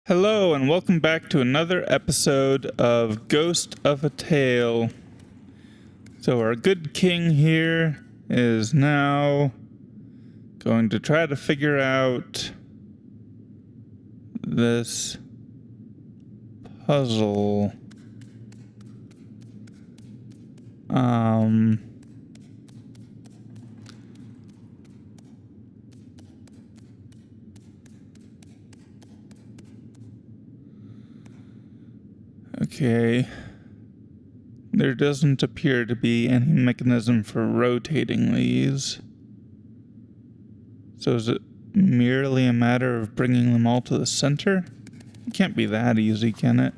Hello, and welcome back to another episode of Ghost of a Tale. So our good king here is now going to try to figure out this puzzle. Okay. There doesn't appear to be any mechanism for rotating these. So is it merely a matter of bringing them all to the center? It can't be that easy, can it?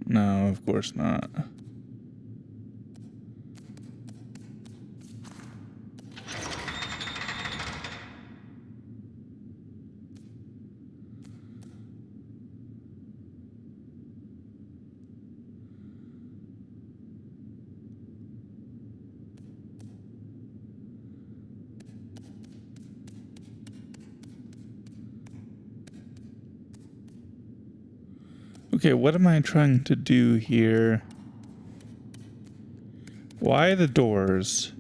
No, of course not. Okay, what am I trying to do here? Why the doors?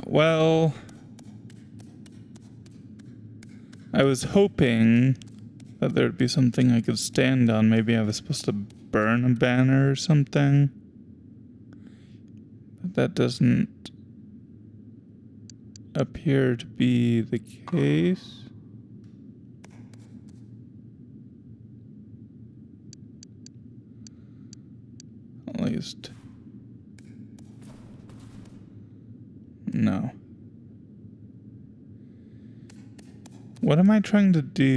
Well, I was hoping that there'd be something I could stand on. Maybe I was supposed to burn a banner or something. But that doesn't appear to be the case. At least. No. What am I trying to do?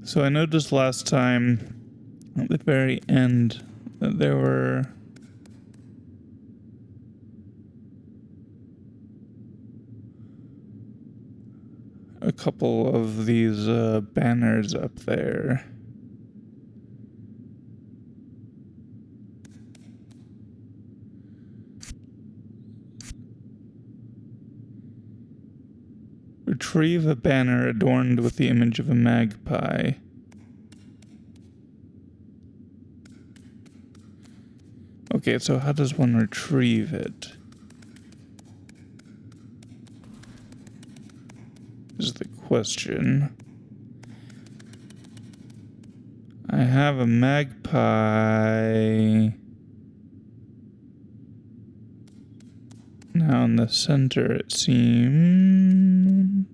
So I noticed last time at the very end that there were a couple of these banners up there. Retrieve a banner adorned with the image of a magpie. Okay, so how does one retrieve it? Is the question. I have a magpie now in the center, it seems.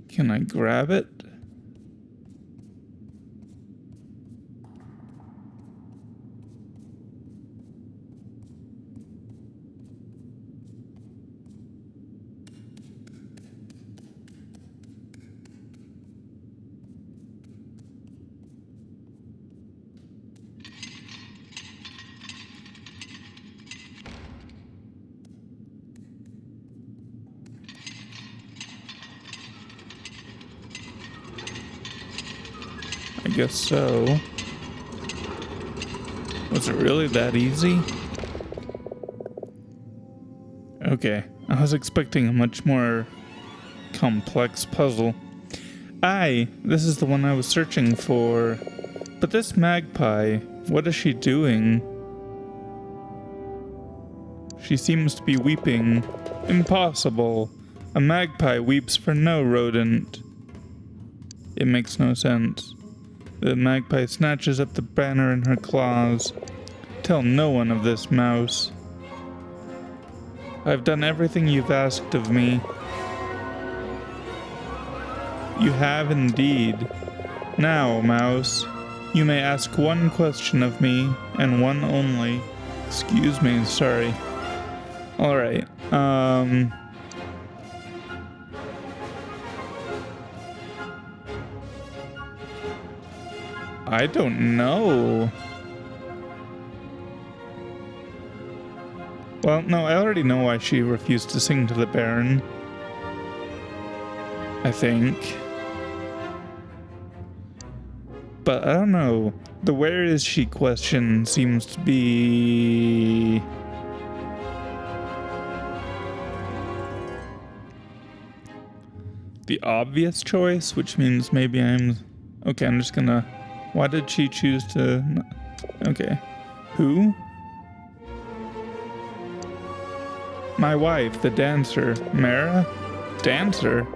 Can I grab it? I guess so. Was it really that easy? Okay, I was expecting a much more complex puzzle. Aye, this is the one I was searching for. But this magpie, what is she doing? She seems to be weeping. Impossible. A magpie weeps for no rodent. It makes no sense. The magpie snatches up the banner in her claws. Tell no one of this, mouse. I've done everything you've asked of me. You have indeed. Now, mouse, you may ask one question of me, and one only. Excuse me, sorry. Alright, I don't know. Well, no, I already know why she refused to sing to the Baron. I think. But I don't know. The where is she question seems to be... the obvious choice, which means maybe I'm... Okay, I'm just gonna... Why did she choose to... Okay. Who? My wife, the dancer. Mara? Dancer?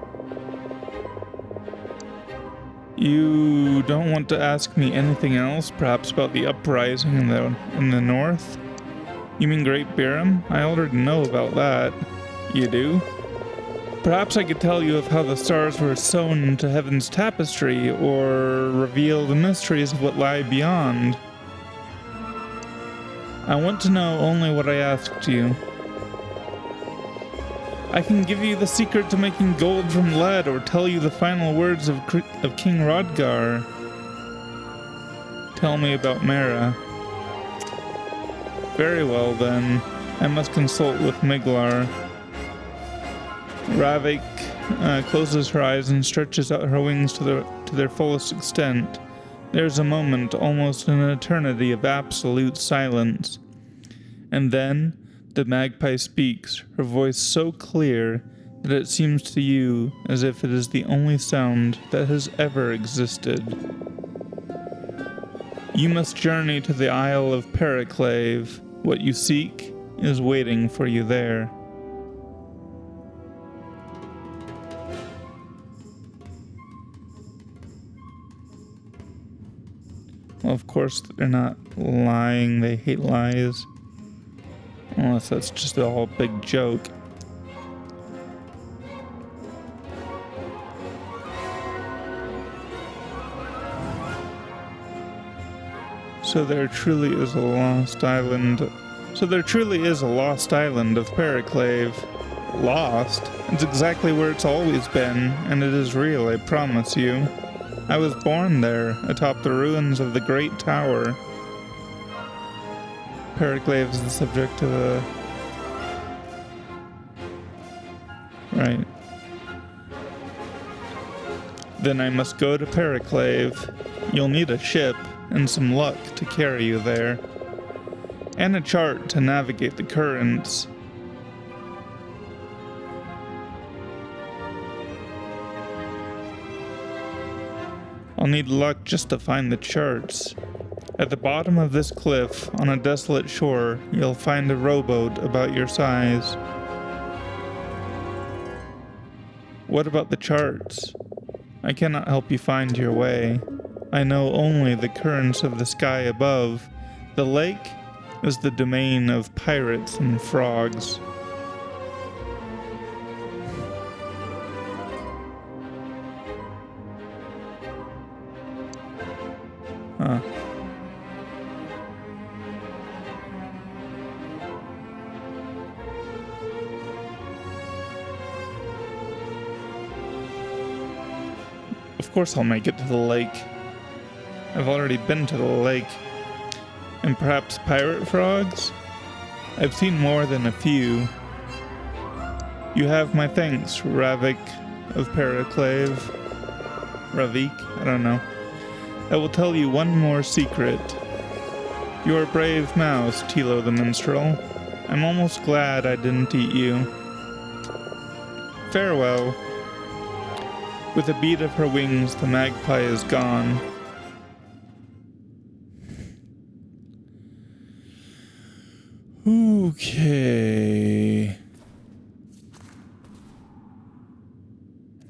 You don't want to ask me anything else, perhaps about the uprising in the north? You mean Great Biram? I already know about that. You do? Perhaps I could tell you of how the stars were sewn into heaven's tapestry, or reveal the mysteries of what lie beyond. I want to know only what I asked you. I can give you the secret to making gold from lead, or tell you the final words of King Rodgar. Tell me about Mara. Very well then, I must consult with Miglar. Ravik closes her eyes and stretches out her wings to their fullest extent. There's a moment, almost an eternity, of absolute silence. And then the magpie speaks, her voice so clear that it seems to you as if it is the only sound that has ever existed. You must journey to the Isle of Periclave. What you seek is waiting for you there. Well, of course, they're not lying. They hate lies. Unless that's just a whole big joke. So there truly is a lost island. So there truly is a lost island of Periclave. Lost? It's exactly where it's always been, and it is real, I promise you. I was born there, atop the ruins of the Great Tower. Periclave is the subject of a... Right. Then I must go to Periclave. You'll need a ship and some luck to carry you there. And a chart to navigate the currents. I'll need luck just to find the charts. At the bottom of this cliff, on a desolate shore, you'll find a rowboat about your size. What about the charts? I cannot help you find your way. I know only the currents of the sky above. The lake is the domain of pirates and frogs. Huh. Of course I'll make it to the lake. I've already been to the lake. And perhaps pirate frogs? I've seen more than a few. You have my thanks, Ravik of Periclave. Ravik? I don't know. I will tell you one more secret. You're a brave mouse, Tilo the minstrel. I'm almost glad I didn't eat you. Farewell. With a beat of her wings, the magpie is gone. Okay.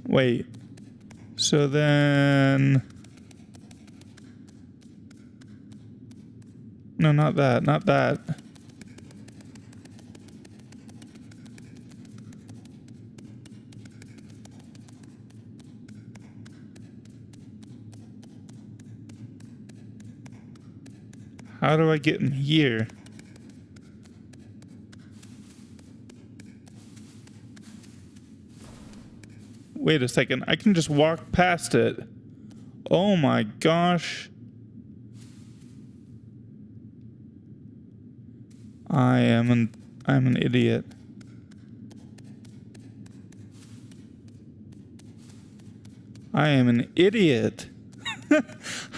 Wait. So then... No, not that, not that. How do I get in here? Wait a second, I can just walk past it. Oh my gosh. I'm an idiot. I am an idiot.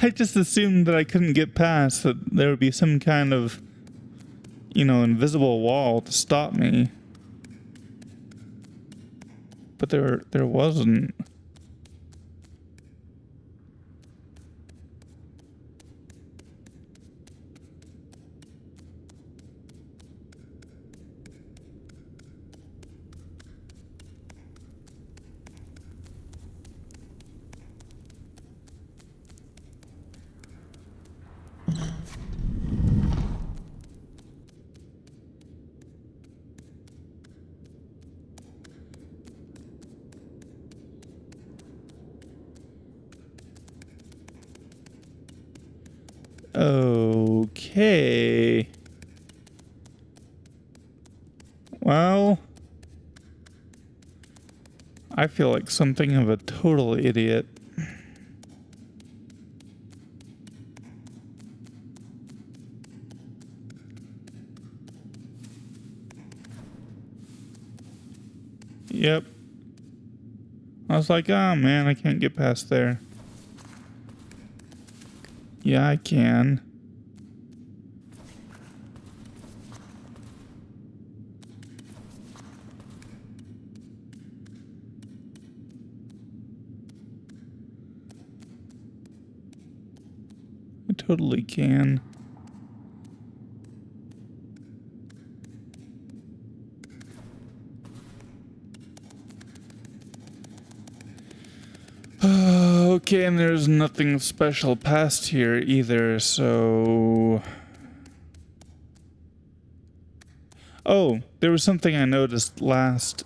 I just assumed that I couldn't get past, that there would be some kind of, invisible wall to stop me. But there wasn't. Okay. Well, I feel like something of a total idiot. Yep. I was like, oh man, I can't get past there. Yeah, I can. I totally can. Okay, and there's nothing special past here either, so... Oh, there was something I noticed last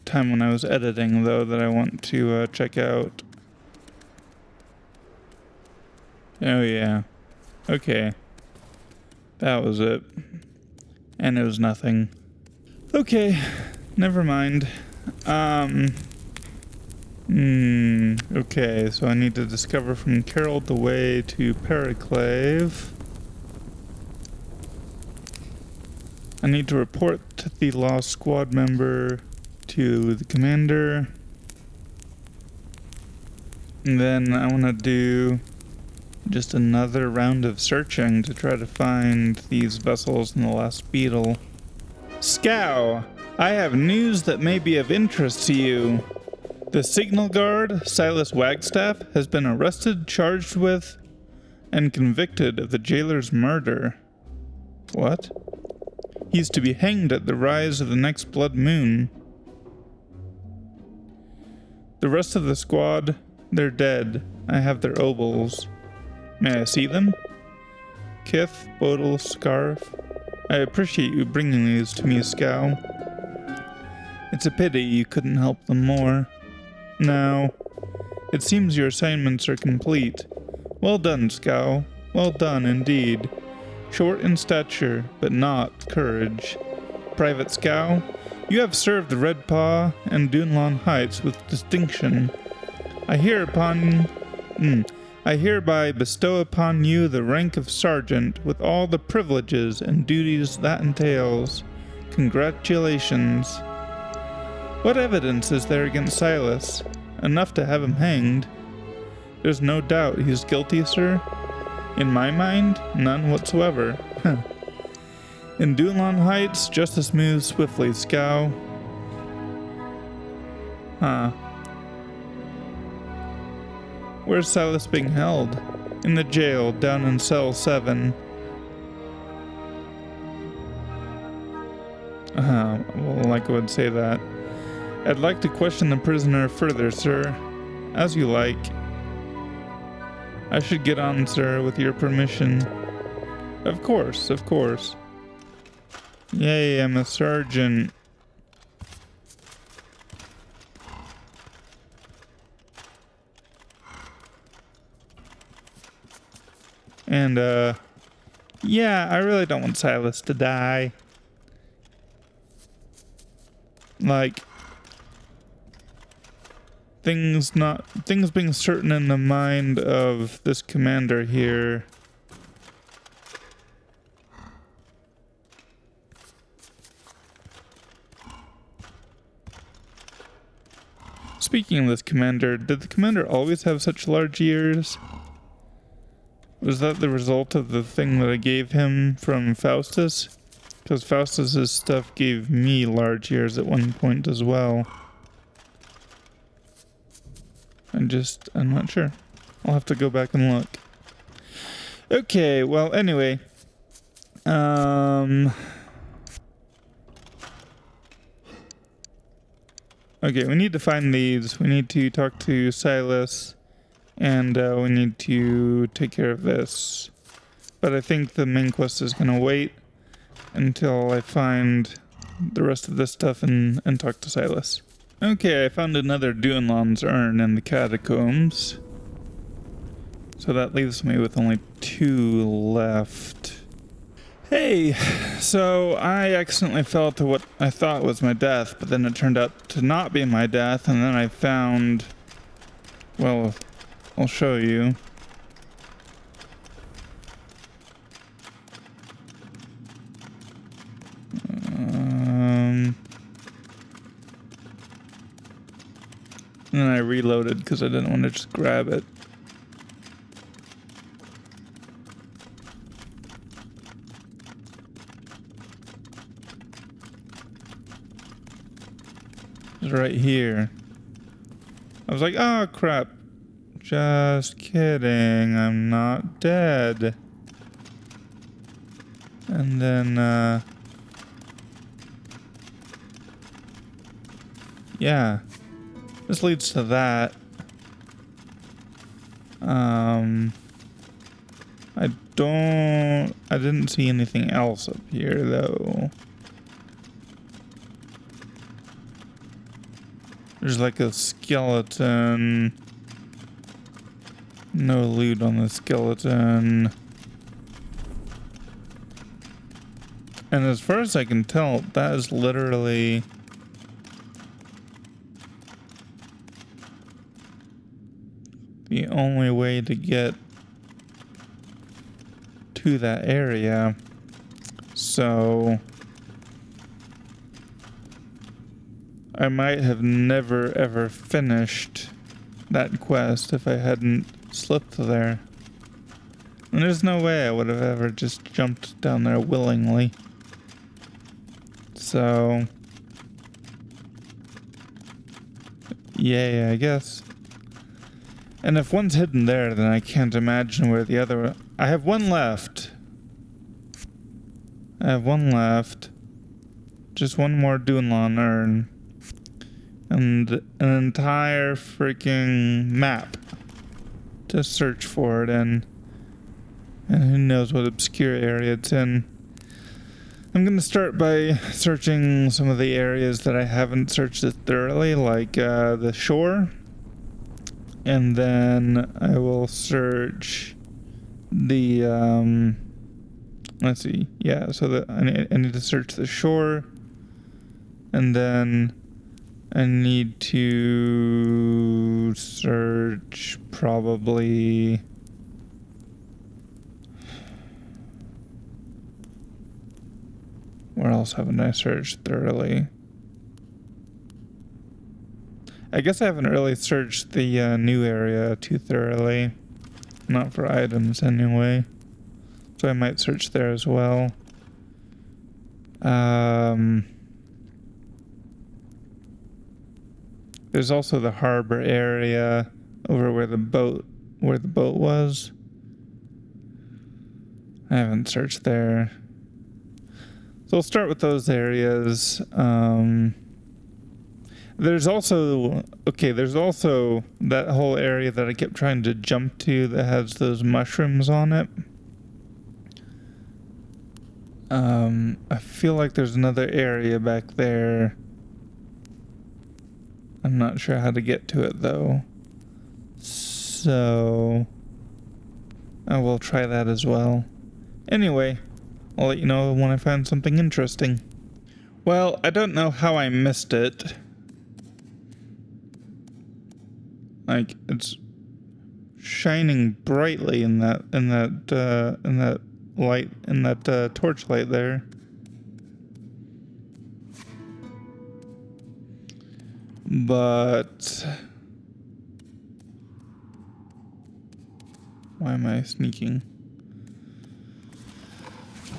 time when I was editing, though, that I want to check out. Oh, yeah. Okay. That was it. And it was nothing. Okay, never mind. Okay, so I need to discover from Carol the way to Periclave. I need to report to the lost squad member to the commander. And then I want to do just another round of searching to try to find these vessels in the last beetle. Scow, I have news that may be of interest to you. The signal guard, Silas Wagstaff, has been arrested, charged with, and convicted of the jailer's murder. What? He's to be hanged at the rise of the next blood moon. The rest of the squad, they're dead. I have their obols. May I see them? Kith, Bodil, Scarf. I appreciate you bringing these to me, Scow. It's a pity you couldn't help them more. Now, it seems your assignments are complete. Well done, Scow. Well done, indeed. Short in stature, but not courage. Private Scow, you have served the Red Paw and Dunlon Heights with distinction. I hereby bestow upon you the rank of sergeant with all the privileges and duties that entails. Congratulations. What evidence is there against Silas? Enough to have him hanged. There's no doubt he's guilty, sir? In my mind, none whatsoever. In Dunlon Heights, justice moves swiftly, Scow. Huh. Where's Silas being held? In the jail, down in cell 7. Well, like I would say that. I'd like to question the prisoner further, sir. As you like. I should get on, sir, with your permission. Of course, of course. Yay, I'm a sergeant. And, yeah, I really don't want Silas to die. Like, things being certain in the mind of this commander here. Speaking of this commander, did the commander always have such large ears? Was that the result of the thing that I gave him from Faustus? Because Faustus's stuff gave me large ears at one point as well. I'm not sure. I'll have to go back and look. Okay, well, anyway. Okay, we need to find these. We need to talk to Silas. And we need to take care of this. But I think the main quest is going to wait until I find the rest of this stuff and talk to Silas. Okay, I found another Dunlon's urn in the catacombs. So that leaves me with only 2 left. Hey, so I accidentally fell to what I thought was my death, but then it turned out to not be my death, and then I found... Well, I'll show you. And then I reloaded because I didn't want to just grab it. It's right here. I was like, oh crap. Just kidding, I'm not dead. And then, yeah. This leads to that. I didn't see anything else up here, though. There's like a skeleton. No loot on the skeleton. And as far as I can tell, that is literally the only way to get to that area. So I might have never ever finished that quest if I hadn't slipped there. And there's no way I would have ever just jumped down there willingly. So yay, I guess. And if one's hidden there, then I can't imagine where the other... I have one left. Just one more Dunlon urn. And an entire freaking map to search for it in. And who knows what obscure area it's in. I'm going to start by searching some of the areas that I haven't searched it thoroughly, like the shore. And then I will search the, let's see, yeah, so that I need to search the shore. And then I need to search probably... Where else haven't I searched thoroughly? I guess I haven't really searched the new area too thoroughly. Not for items, anyway. so I might search there as well. There's also the harbor area over where the boat was. I haven't searched there. So I'll start with those areas. There's also that whole area that I kept trying to jump to that has those mushrooms on it. I feel like there's another area back there. I'm not sure how to get to it though. So I will try that as well. Anyway, I'll let you know when I find something interesting. Well, I don't know how I missed it. Like, it's shining brightly in that light, in that torchlight there. But why am I sneaking?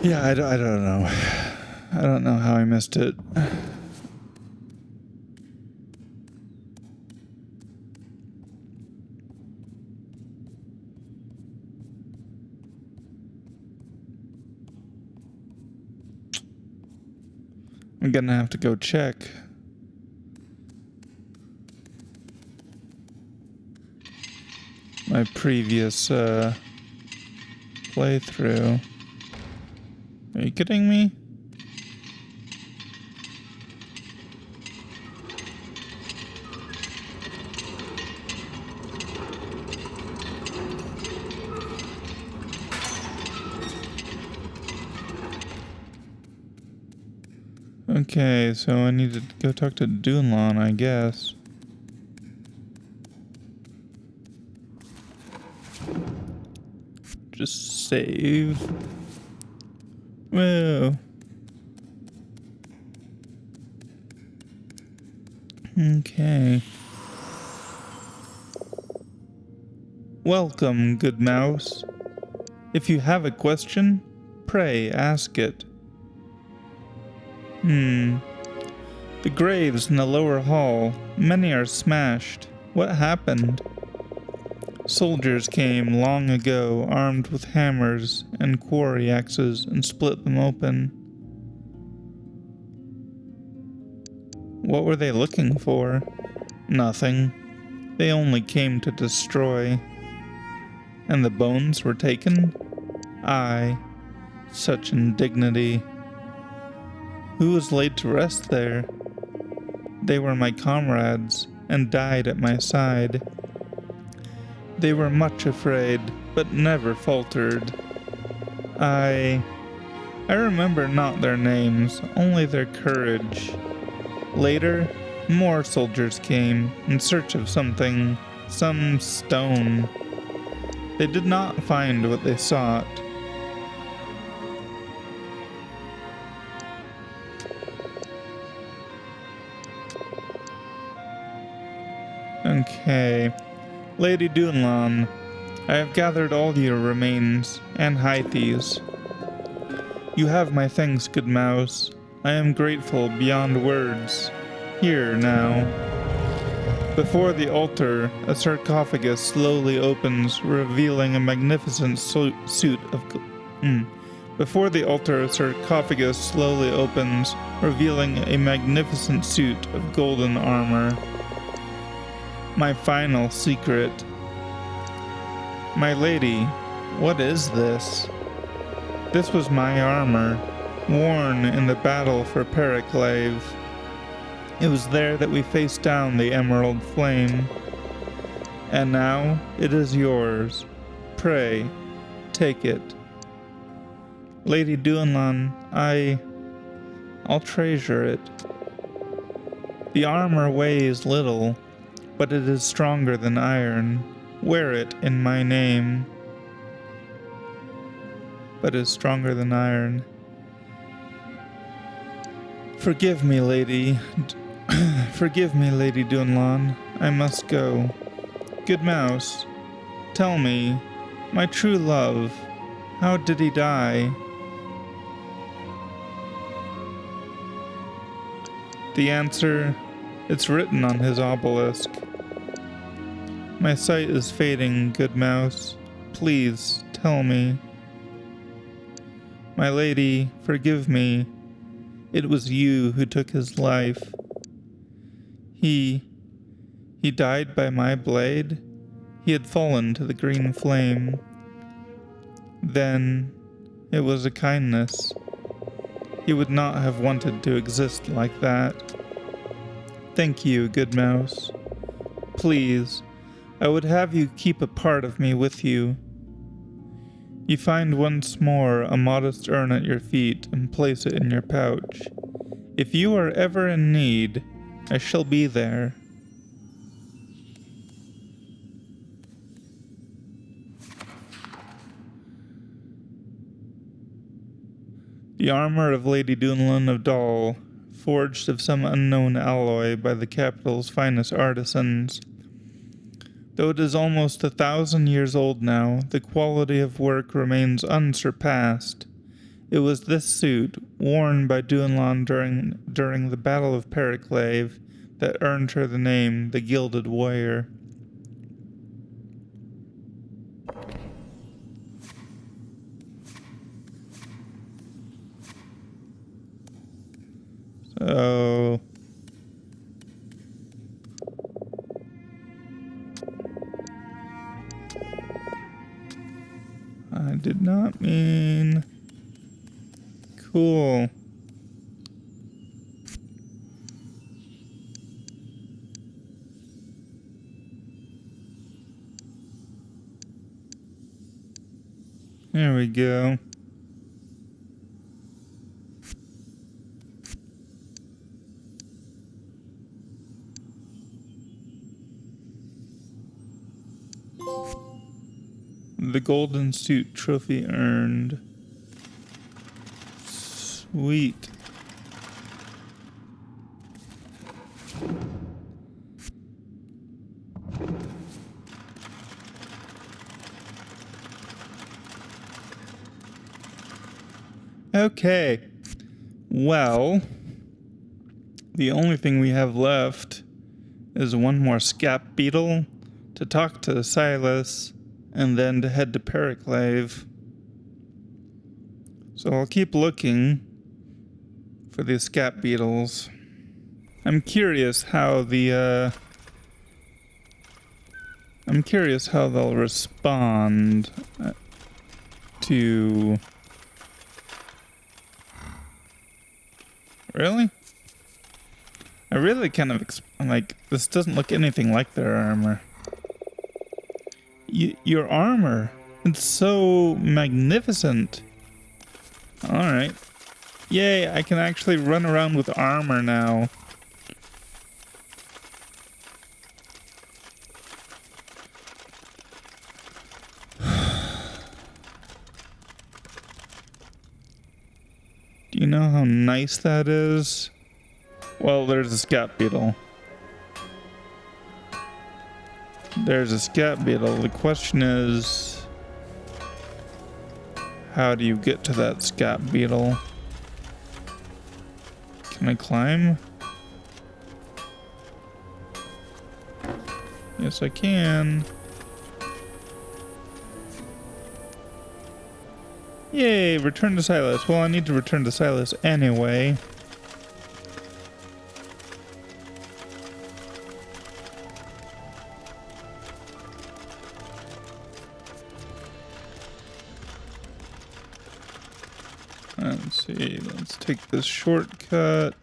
Yeah, I don't know. I don't know how I missed it. I'm gonna have to go check. My previous playthrough. Are you kidding me? Okay, so I need to go talk to Dunlon, I guess. Just save. Whoa. Okay. Welcome, good mouse. If you have a question, pray ask it. The graves in the lower hall, many are smashed. What happened? Soldiers came long ago, armed with hammers and quarry axes, and split them open. What were they looking for? Nothing. They only came to destroy. And the bones were taken? Aye. Such indignity. Who was laid to rest there? They were my comrades, and died at my side. They were much afraid, but never faltered. I remember not their names, only their courage. Later, more soldiers came in search of something, some stone. They did not find what they sought. Okay. Lady Dunlon, I have gathered all your remains, and hide these. You have my thanks, good mouse. I am grateful beyond words. Here, now. Before the altar, a sarcophagus slowly opens, revealing a magnificent suit of... Before the altar, a sarcophagus slowly opens, revealing a magnificent suit of golden armor. My final secret. My lady, what is this? This was my armor, worn in the battle for Periclave. It was there that we faced down the emerald flame. And now it is yours. Pray, take it. Lady Dunlon, I'll treasure it. The armor weighs little, but it is stronger than iron. Wear it in my name. But is stronger than iron. Forgive me, lady. Forgive me, Lady Dunlon. I must go. Good mouse, tell me, my true love, How did he die? The answer, it's written on his obelisk. My sight is fading, good mouse. Please, tell me. My lady, forgive me. It was you who took his life. He died by my blade. He had fallen to the green flame. Then, it was a kindness. He would not have wanted to exist like that. Thank you, good mouse. Please, I would have you keep a part of me with you. You find once more a modest urn at your feet and place it in your pouch. If you are ever in need, I shall be there. The armor of Lady Dunlin of Dal, forged of some unknown alloy by the capital's finest artisans. Though it is almost 1,000 years old now, the quality of work remains unsurpassed. It was this suit, worn by Dunlin during the Battle of Periclave, that earned her the name the Gilded Warrior. So... I did not mean... Cool. There we go. The golden suit trophy earned. Sweet. Okay. Well, the only thing we have left is one more scap beetle to talk to Silas and then to head to Periclave. So I'll keep looking for the scap beetles. I'm curious how they'll respond to... Really? I really kind of this doesn't look anything like their armor. Your armor, it's so magnificent. Alright. Yay, I can actually run around with armor now. Do you know how nice that is? Well, there's a scat beetle. There's a scat beetle. The question is, how do you get to that scat beetle? Can I climb? Yes, I can. Yay, return to Silas. Well, I need to return to Silas anyway. Let's see, let's take this shortcut.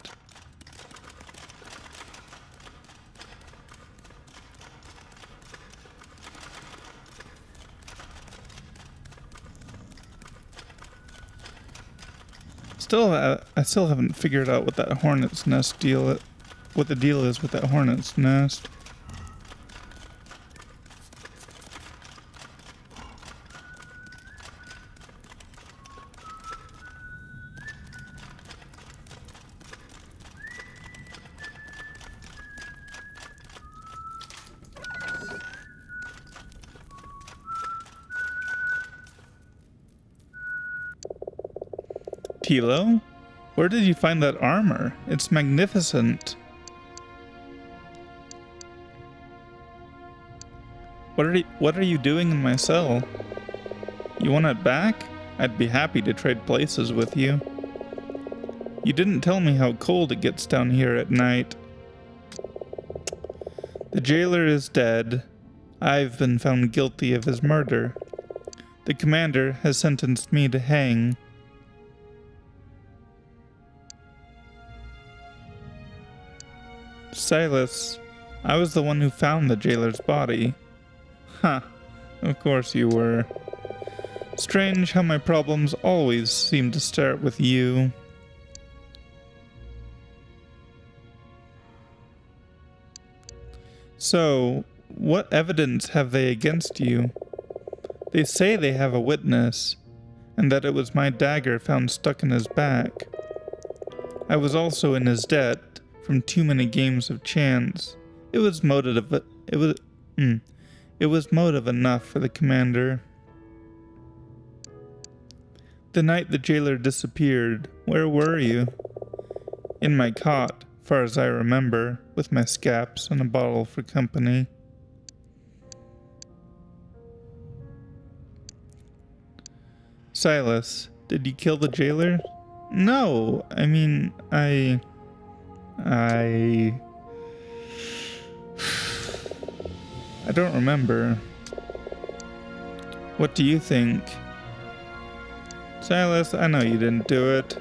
I still haven't figured out what that hornet's nest what the deal is with that hornet's nest. Tilo? Where did you find that armor? It's magnificent. What are you doing in my cell? You want it back? I'd be happy to trade places with you. You didn't tell me how cold it gets down here at night. The jailer is dead. I've been found guilty of his murder. The commander has sentenced me to hang. Silas, I was the one who found the jailer's body. Huh, of course you were. Strange how my problems always seem to start with you. So, what evidence have they against you? They say they have a witness, and that it was my dagger found stuck in his back. I was also in his debt from too many games of chance. It was motive enough for the commander. The night the jailer disappeared, where were you? In my cot, far as I remember, with my scaps and a bottle for company. Silas, did you kill the jailer? No, I mean, I don't remember. What do you think? Silas, I know you didn't do it.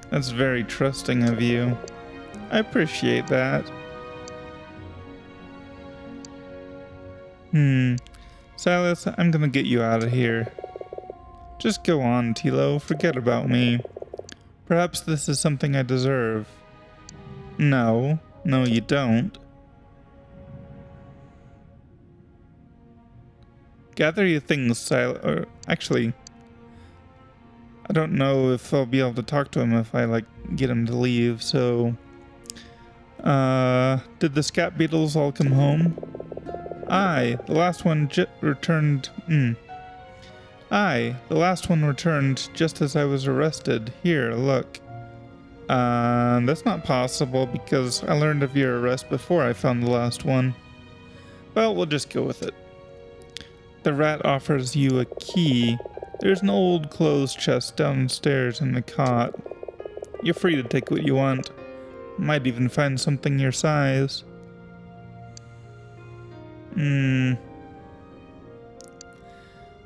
That's very trusting of you. I appreciate that. Silas, I'm gonna get you out of here. Just go on, Tilo. Forget about me. Perhaps this is something I deserve. No, you don't. Gather your things, Silas. Or actually, I don't know if I'll be able to talk to him if I get him to leave. So, did the scat beetles all come home? Aye, the last one returned. Aye, the last one returned just as I was arrested. Here, look. That's not possible because I learned of your arrest before I found the last one. Well, we'll just go with it. The rat offers you a key. There's an old clothes chest downstairs in the cot. You're free to take what you want. Might even find something your size.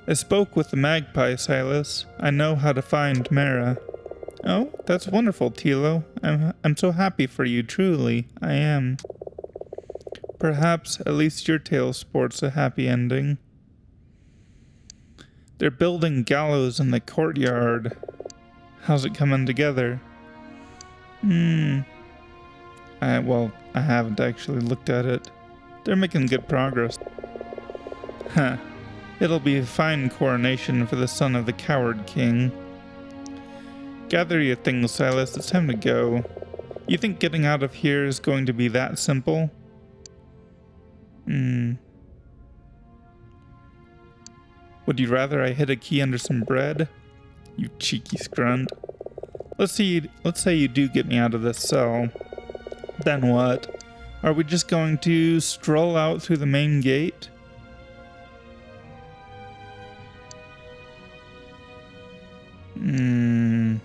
I spoke with the magpie, Silas. I know how to find Mara. Oh, that's wonderful, Tilo. I'm so happy for you, truly. I am. Perhaps at least your tale sports a happy ending. They're building gallows in the courtyard. How's it coming together? I haven't actually looked at it. They're making good progress. Huh. It'll be a fine coronation for the son of the coward king. Gather your things, Silas. It's time to go. You think getting out of here is going to be that simple? Would you rather I hid a key under some bread? You cheeky scrunt. Let's say you do get me out of this cell. Then what? Are we just going to stroll out through the main gate? I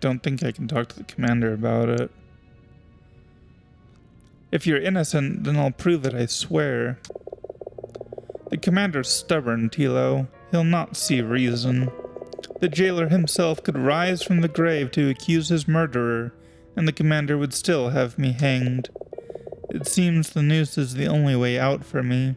don't think I can talk to the commander about it. If you're innocent, then I'll prove it, I swear. The commander's stubborn, Tilo. He'll not see reason. The jailer himself could rise from the grave to accuse his murderer, and the commander would still have me hanged. It seems the noose is the only way out for me.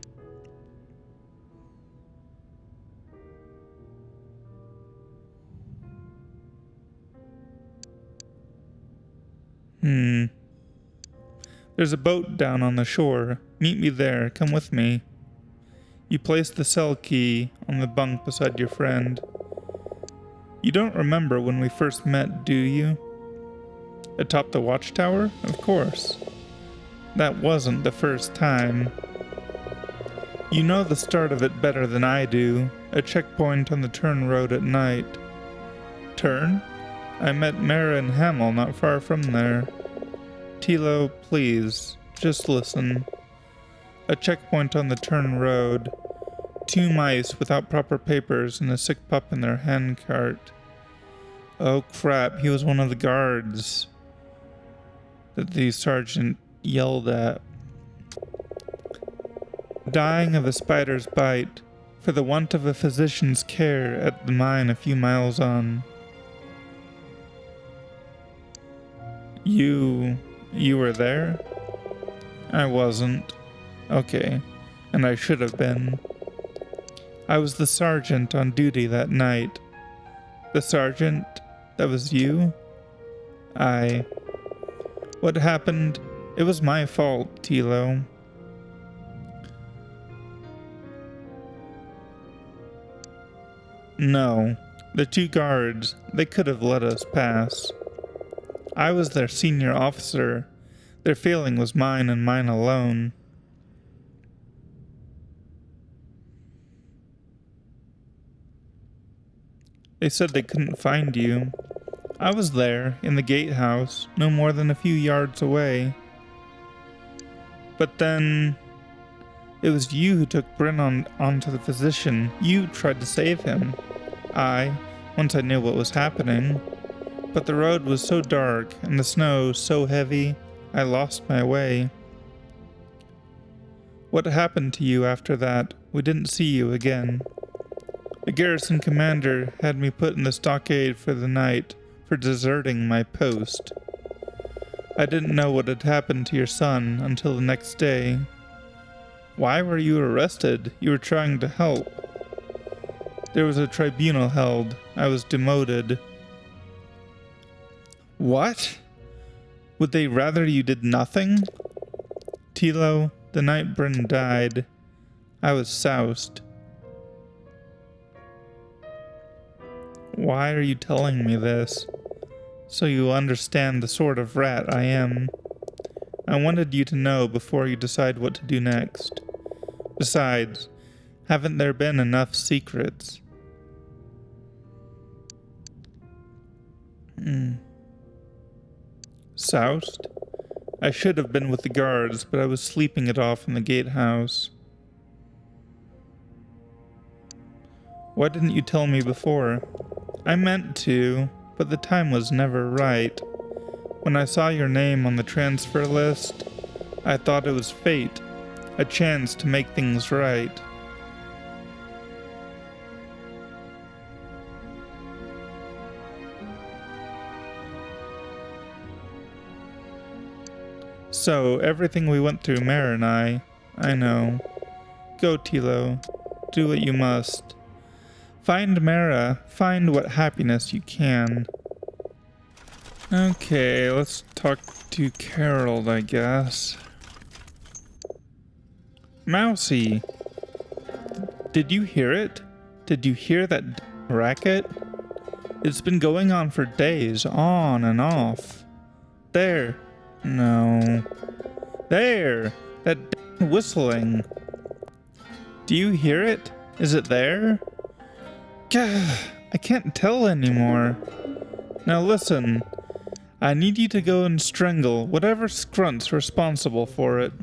There's a boat down on the shore. Meet me there. Come with me. You place the cell key on the bunk beside your friend. You don't remember when we first met, do you? Atop the watchtower? Of course. That wasn't the first time. You know the start of it better than I do. A checkpoint on the turn road at night. Turn? I met Mara and Hamel not far from there. Tilo, please, just listen. A checkpoint on the turn road. 2 mice without proper papers and a sick pup in their handcart. Oh crap, he was one of the guards that the sergeant yelled at. Dying of a spider's bite for the want of a physician's care at the mine a few miles on. You were there? I wasn't. Okay, and I should have been. I was the sergeant on duty that night. The sergeant? That was you? Aye. What happened? It was my fault, Tilo. No. The 2 guards, they could have let us pass. I was their senior officer. Their failing was mine and mine alone. They said they couldn't find you. I was there, in the gatehouse, no more than a few yards away. But then... it was you who took Bryn onto the physician. You tried to save him. Once I knew what was happening. But the road was so dark, and the snow so heavy, I lost my way. What happened to you after that? We didn't see you again. The garrison commander had me put in the stockade for the night for deserting my post. I didn't know what had happened to your son until the next day. Why were you arrested? You were trying to help. There was a tribunal held. I was demoted. What? Would they rather you did nothing? Tilo, the night Bryn died, I was soused. Why are you telling me this? So you understand the sort of rat I am. I wanted you to know before you decide what to do next. Besides, haven't there been enough secrets? Soused? I should have been with the guards, but I was sleeping it off in the gatehouse. Why didn't you tell me before? I meant to, but the time was never right. When I saw your name on the transfer list, I thought it was fate, a chance to make things right. So, everything we went through, Mare and I know. Go, Tilo. Do what you must. Find Mara. Find what happiness you can. Okay, let's talk to Carol, I guess. Mousy! Did you hear it? Did you hear that racket? It's been going on for days, on and off. There. No. There! That whistling. Do you hear it? Is it there? Gah, I can't tell anymore. Now listen. I need you to go and strangle whatever scrunt's responsible for it.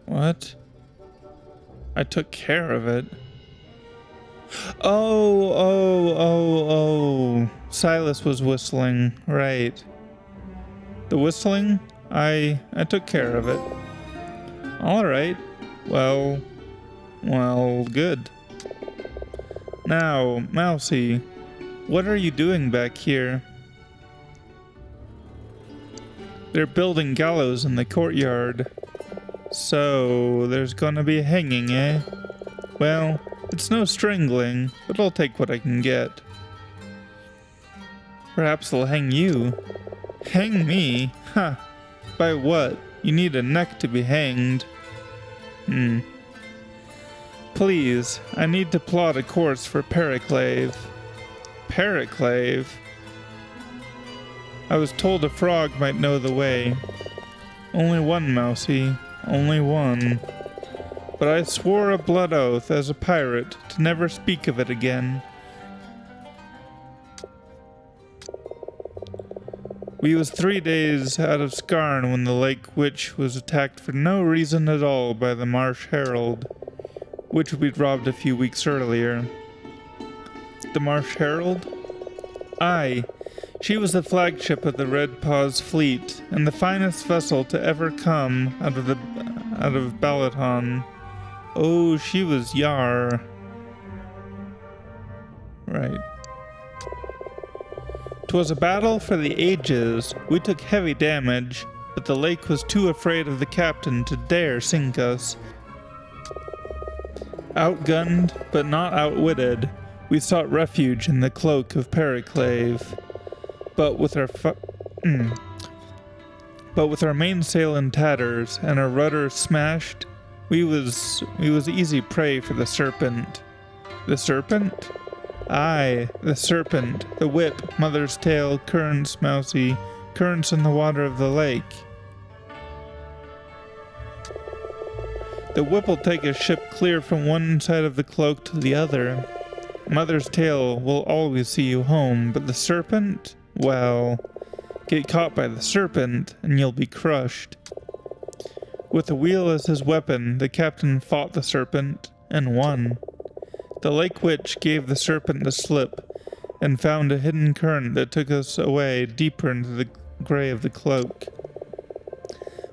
What? I took care of it. Oh. Silas was whistling, right. The whistling? I took care of it. Alright. Well, good. Now, Mousy, what are you doing back here? They're building gallows in the courtyard. So, there's gonna be hanging, eh? Well, it's no strangling, but I'll take what I can get. Perhaps they'll hang you. Hang me? Ha! By what? You need a neck to be hanged. Please, I need to plot a course for Periclave. Periclave? I was told a frog might know the way. Only one, Mousie. Only one. But I swore a blood oath as a pirate to never speak of it again. We was 3 days out of Scarn when the Lake Witch was attacked for no reason at all by the Marsh Herald, which we'd robbed a few weeks earlier. The Marsh Herald? Aye. She was the flagship of the Red Paw's fleet, and the finest vessel to ever come out of Balaton. Oh, she was yar. Right. 'Twas a battle for the ages. We took heavy damage, but the lake was too afraid of the captain to dare sink us. Outgunned, but not outwitted, we sought refuge in the cloak of Periclave. But with our mainsail in tatters and our rudder smashed, we was easy prey for the serpent. The serpent? Aye, the serpent, the whip, mother's tail, currents, Mousie, currents in the water of the lake. The whip'll take a ship clear from one side of the cloak to the other. Mother's tail will always see you home, but the serpent? Well, get caught by the serpent, and you'll be crushed. With the wheel as his weapon, the captain fought the serpent, and won. The Lake Witch gave the serpent the slip, and found a hidden current that took us away deeper into the gray of the cloak.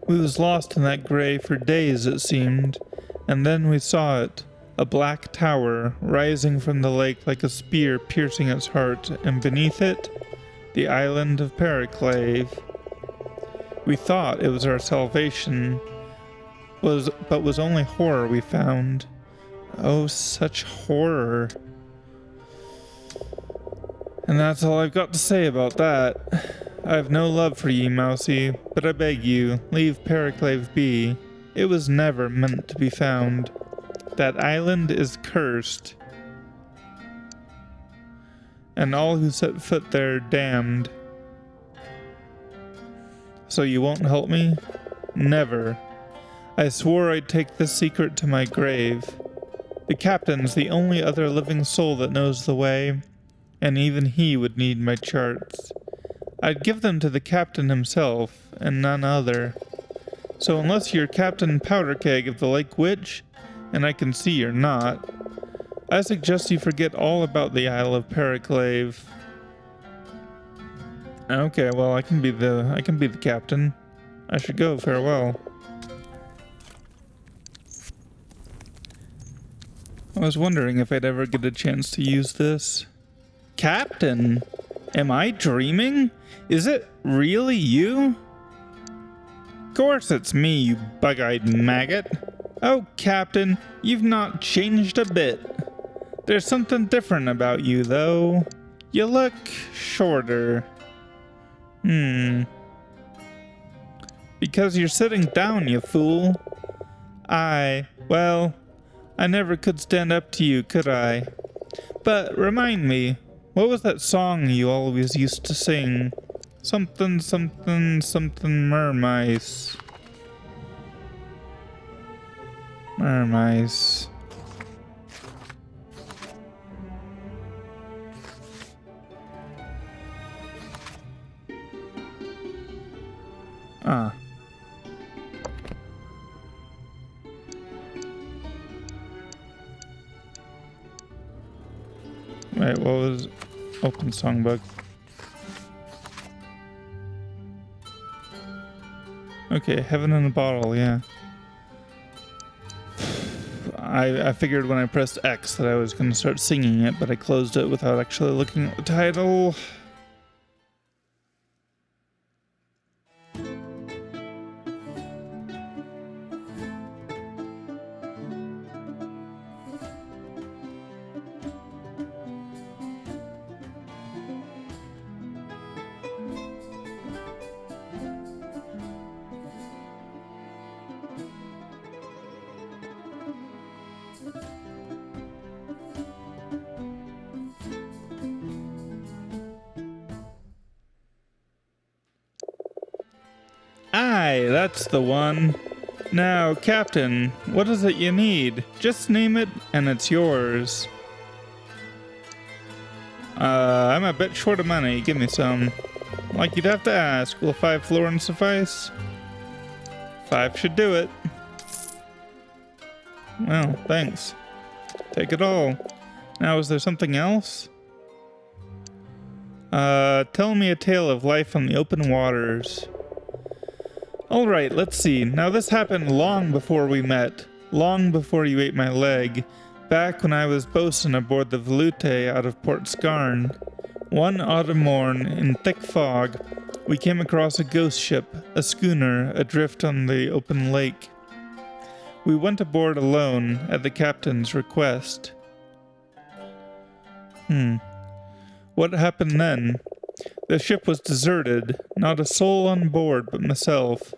We was lost in that gray for days, it seemed, and then we saw it, a black tower rising from the lake like a spear piercing its heart, and beneath it, the island of Periclave. We thought it was our salvation, but was only horror we found. Oh, such horror. And that's all I've got to say about that. I have no love for ye, Mousie, but I beg you, leave Periclave be. It was never meant to be found. That island is cursed, and all who set foot there damned. So you won't help me? Never. I swore I'd take this secret to my grave. The captain's the only other living soul that knows the way, and even he would need my charts. I'd give them to the captain himself, and none other. So unless you're Captain Powderkeg of the Lake Witch, and I can see you're not, I suggest you forget all about the Isle of Periclave. Okay, well, I can be the captain. I should go. Farewell. I was wondering if I'd ever get a chance to use this. Captain? Am I dreaming? Is it really you? Of course it's me, you bug-eyed maggot. Oh, Captain, you've not changed a bit. There's something different about you, though. You look shorter. Because you're sitting down, you fool. Well, I never could stand up to you, could I? But remind me, what was that song you always used to sing? Something, something, something mermice. Mermice. Ah. Wait, what was open songbook? Okay, Heaven in a Bottle, yeah. I figured when I pressed X that I was going to start singing it, but I closed it without actually looking at the title. Aye, that's the one. Now, Captain, what is it you need? Just name it, and it's yours. I'm a bit short of money. Give me some. Like you'd have to ask. Will 5 florins suffice? 5 should do it. Well, thanks. Take it all. Now, is there something else? Tell me a tale of life on the open waters. Alright, let's see. Now this happened long before we met. Long before you ate my leg. Back when I was bosun aboard the Volute out of Port Scarn. One autumn morn, in thick fog, we came across a ghost ship, a schooner, adrift on the open lake. We went aboard alone, at the captain's request. What happened then? The ship was deserted, not a soul on board but myself.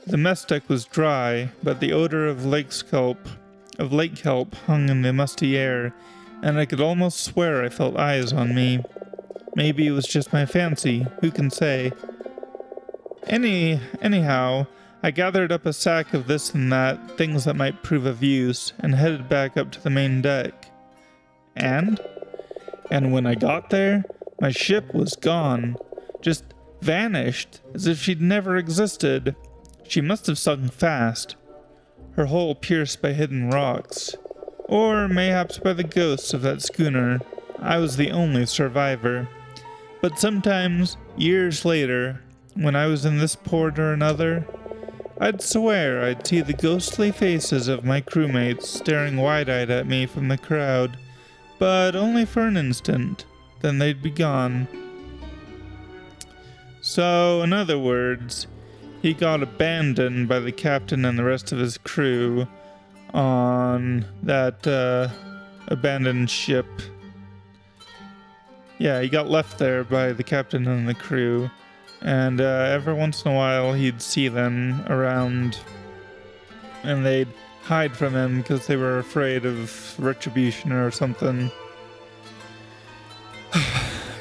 The mess deck was dry, but the odor of lake kelp hung in the musty air, and I could almost swear I felt eyes on me. Maybe it was just my fancy, who can say? Anyhow, I gathered up a sack of this and that, things that might prove of use, and headed back up to the main deck. And when I got there, my ship was gone. Just vanished, as if she'd never existed. She must have sunk fast, her hull pierced by hidden rocks. Or mayhaps by the ghosts of that schooner. I was the only survivor. But sometimes, years later, when I was in this port or another, I'd swear I'd see the ghostly faces of my crewmates staring wide-eyed at me from the crowd, but only for an instant, then they'd be gone. So, in other words, he got abandoned by the captain and the rest of his crew on that abandoned ship. Yeah, he got left there by the captain and the crew, and every once in a while he'd see them around, and they'd hide from him because they were afraid of retribution or something.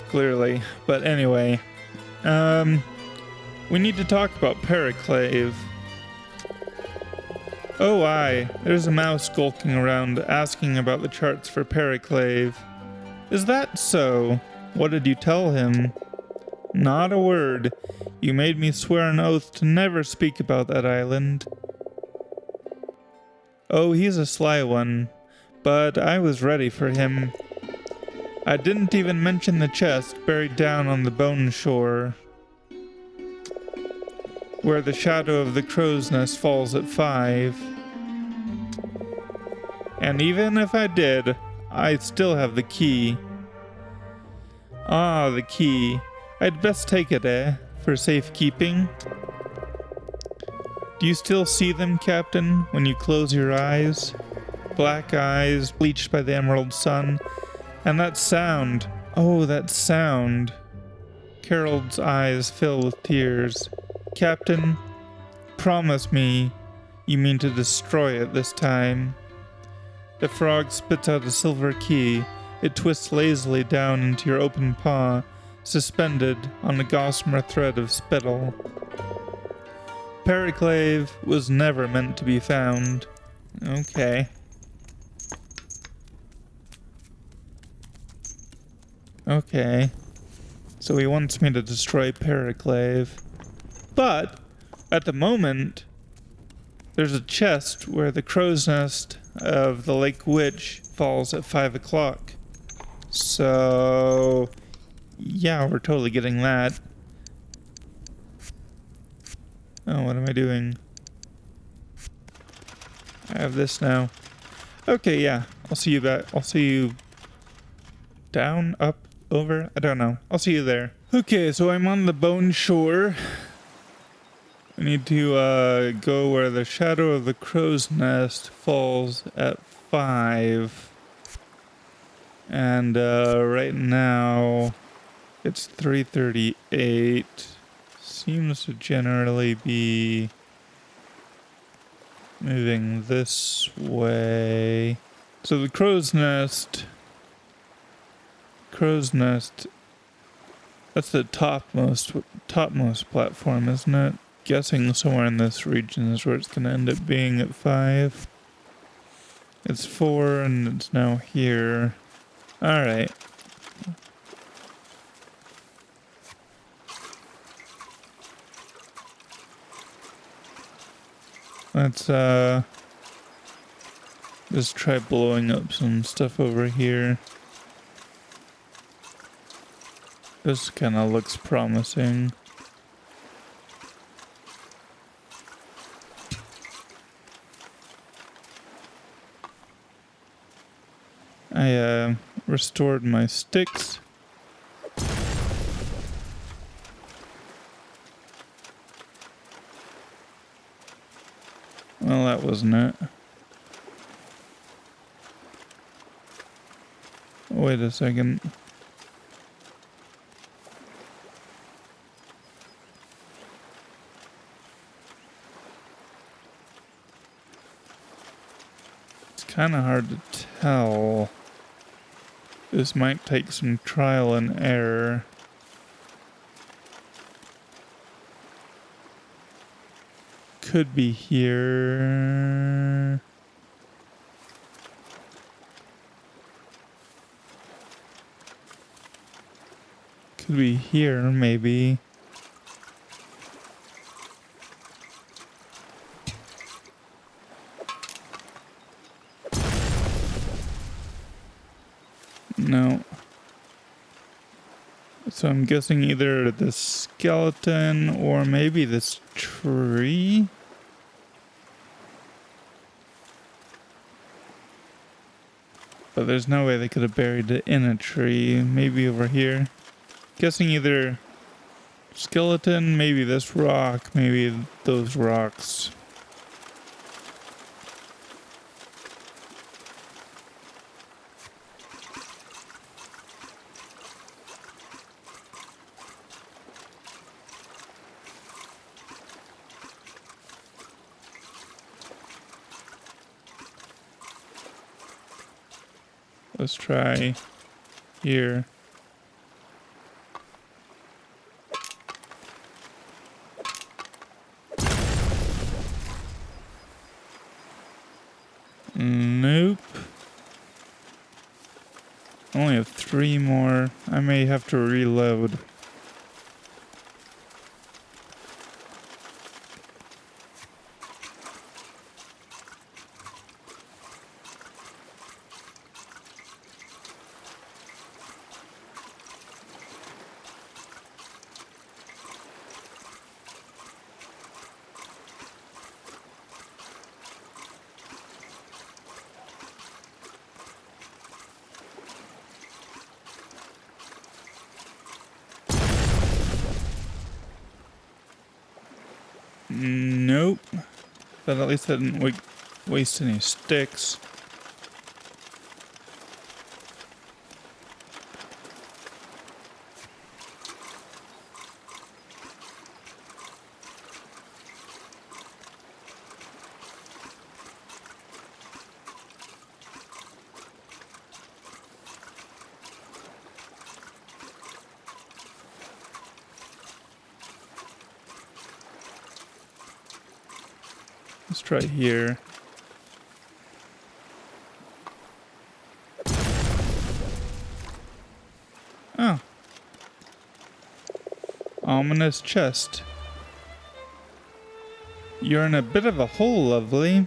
Clearly. But anyway, we need to talk about Periclave. Oh aye, there's a mouse skulking around asking about the charts for Periclave. Is that so? What did you tell him? Not a word. You made me swear an oath to never speak about that island. Oh, he's a sly one, but I was ready for him. I didn't even mention the chest buried down on the bone shore, where the shadow of the crow's nest falls at 5. And even if I did, I still have the key. Ah, the key. I'd best take it, for safekeeping. Do you still see them, Captain, when you close your eyes? Black eyes, bleached by the emerald sun. And that sound. Oh, that sound. Carol's eyes fill with tears. Captain, promise me you mean to destroy it this time. The frog spits out a silver key. It twists lazily down into your open paw, suspended on a gossamer thread of spittle. Periclave was never meant to be found. Okay. Okay. So he wants me to destroy Periclave. But, at the moment, there's a chest where the crow's nest of the Lake Witch falls at 5 o'clock. So, yeah, we're totally getting that. Oh, what am I doing? I have this now. Okay, yeah. I'll see you back. I'll see you down, up, over. I don't know. I'll see you there. Okay, so I'm on the bone shore. I need to go where the shadow of the crow's nest falls at 5. And right now it's 3:38. Seems to generally be moving this way. So the crow's nest, that's the topmost platform, isn't it? guessing somewhere in this region is where it's going to end up being at 5. It's 4 and it's now here. Alright. Let's just try blowing up some stuff over here. This kind of looks promising. I restored my sticks. Well, that wasn't it. Wait a second. It's kind of hard to tell. This might take some trial and error. Could be here. Could be here, maybe. No. So I'm guessing either this skeleton or maybe this tree. But there's no way they could have buried it in a tree. Maybe over here. Guessing either skeleton, maybe this rock, maybe those rocks. Let's try here. Nope. I only have 3 more. I may have to reload. Nope. But at least I didn't waste any sticks. Let's try here. Oh. Ominous chest. You're in a bit of a hole, lovely.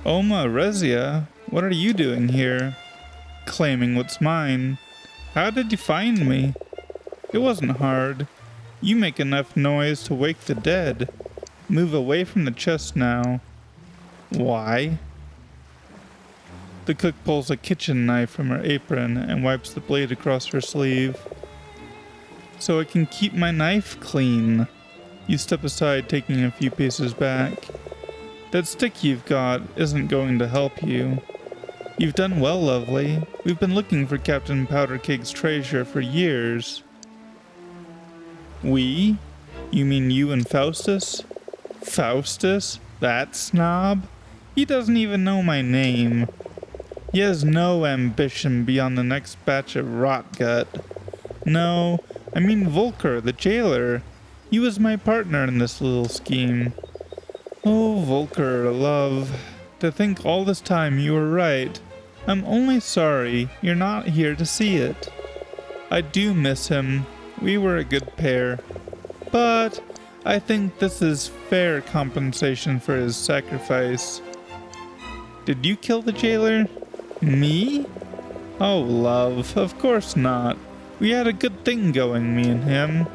Oma Rezia, what are you doing here? Claiming what's mine. How did you find me? It wasn't hard. You make enough noise to wake the dead. Move away from the chest now. Why? The cook pulls a kitchen knife from her apron and wipes the blade across her sleeve. So I can keep my knife clean. You step aside, taking a few paces back. That stick you've got isn't going to help you. You've done well, lovely. We've been looking for Captain Powdercake's treasure for years. We? You mean you and Faustus? Faustus? That snob? He doesn't even know my name. He has no ambition beyond the next batch of rot gut. No, I mean Volker, the jailer. He was my partner in this little scheme. Oh, Volker, love, to think all this time you were right. I'm only sorry you're not here to see it. I do miss him. We were a good pair. But I think this is fair compensation for his sacrifice. Did you kill the jailer? Me? Oh, love, of course not. We had a good thing going, me and him.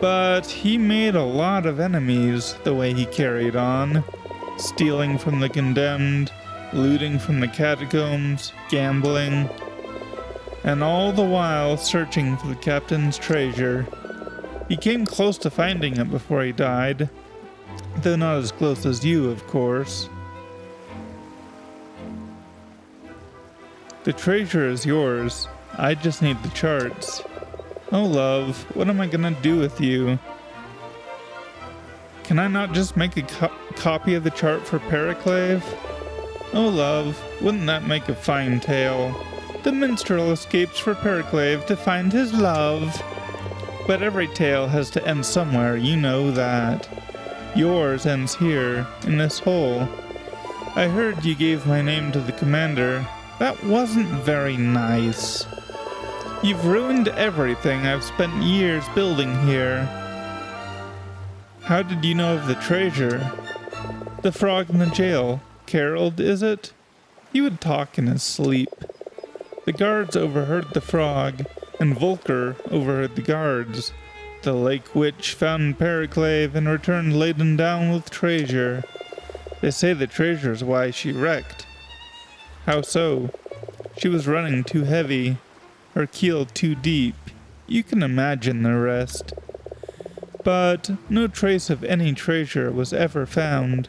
But he made a lot of enemies the way he carried on. Stealing from the condemned, looting from the catacombs, gambling, and all the while searching for the captain's treasure. He came close to finding it before he died, though not as close as you, of course. The treasure is yours. I just need the charts. Oh, love, what am I gonna do with you? Can I not just make a copy of the chart for Periclave? Oh, love, wouldn't that make a fine tale? The minstrel escapes for Periclave to find his love. But every tale has to end somewhere, you know that. Yours ends here, in this hole. I heard you gave my name to the commander. That wasn't very nice. You've ruined everything I've spent years building here. How did you know of the treasure? The frog in the jail. Caroled, is it? He would talk in his sleep. The guards overheard the frog, and Volker overheard the guards. The lake witch found Periclave and returned laden down with treasure. They say the treasure's why she wrecked. How so? She was running too heavy, her keel too deep. You can imagine the rest. But no trace of any treasure was ever found,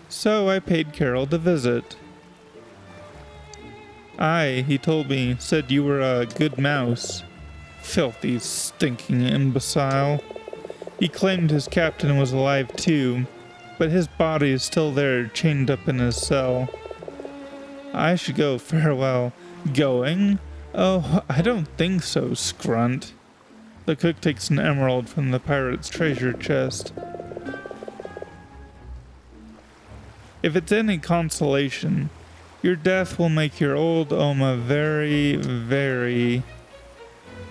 so I paid Carol to visit. He told me, said you were a good mouse. Filthy, stinking imbecile. He claimed his captain was alive too, but his body is still there, chained up in his cell. I should go, farewell. Going? Oh, I don't think so, Scrunt. The cook takes an emerald from the pirate's treasure chest. If it's any consolation, your death will make your old Oma very, very...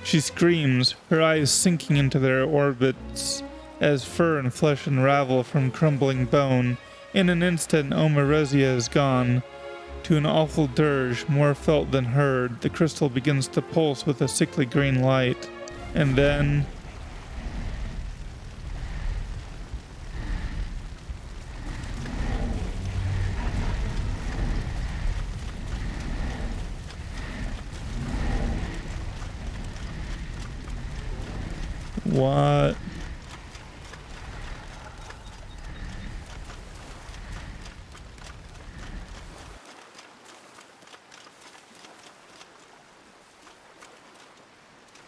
She screams, her eyes sinking into their orbits as fur and flesh unravel from crumbling bone. In an instant, Oma Rezia is gone. To an awful dirge, more felt than heard, the crystal begins to pulse with a sickly green light. And then... What?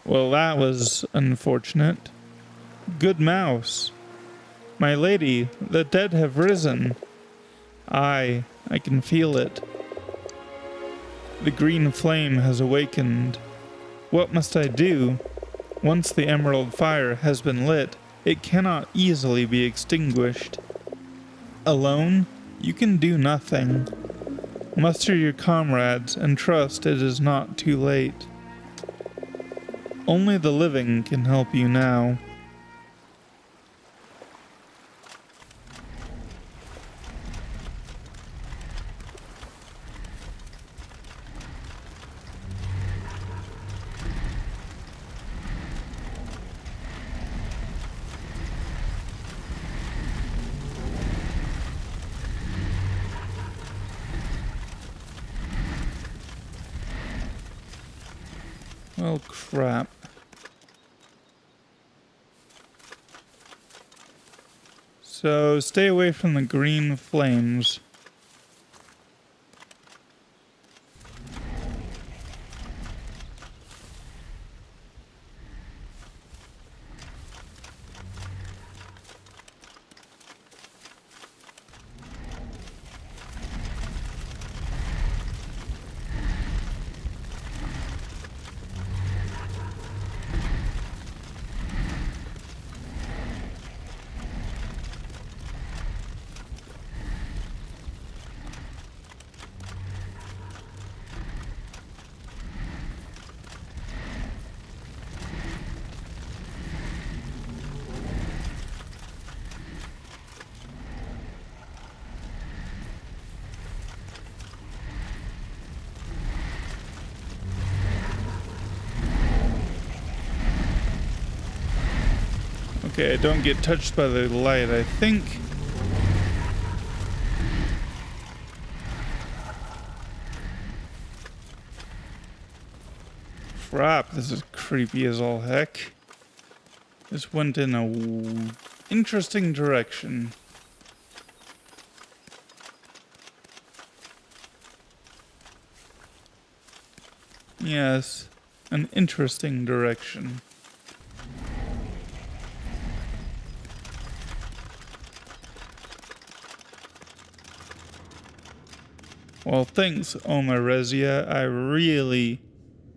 Well, that was unfortunate. Good mouse. My lady, the dead have risen. I can feel it. The green flame has awakened. What must I do? Once the emerald fire has been lit, it cannot easily be extinguished. Alone, you can do nothing. Muster your comrades and trust it is not too late. Only the living can help you now. Well, crap. So, stay away from the green flames. Okay, I don't get touched by the light, I think. Crap, this is creepy as all heck. This went in a interesting direction. Yes, an interesting direction. Well, thanks, Omarezia. I really,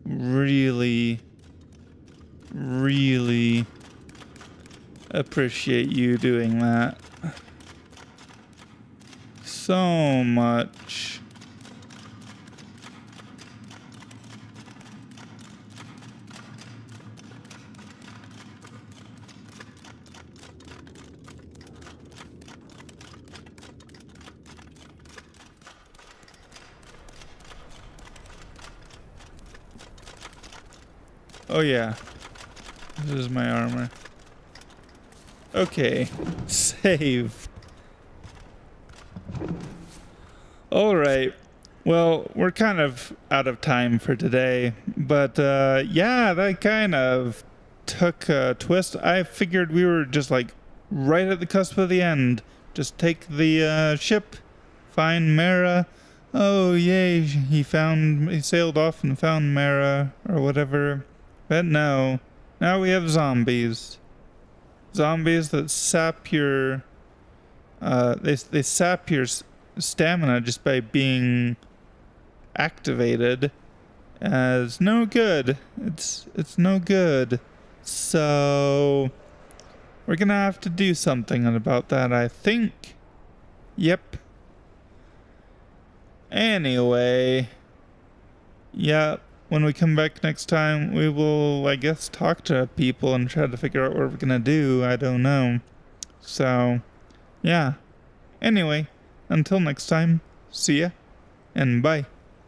really appreciate you doing that so much. Oh yeah, this is my armor. Okay, save. Alright, well, we're kind of out of time for today, but yeah, that kind of took a twist. I figured we were just like right at the cusp of the end. Just take the ship, find Mara. Oh yay, he sailed off and found Mara or whatever. But no, now we have zombies. Zombies that sap your they sap your stamina just by being activated. As no good. It's no good. So we're gonna have to do something about that, I think. Yep. Anyway, yeah, when we come back next time, we will, I guess, talk to people and try to figure out what we're gonna do. I don't know. So, yeah. Anyway, until next time, see ya, and bye.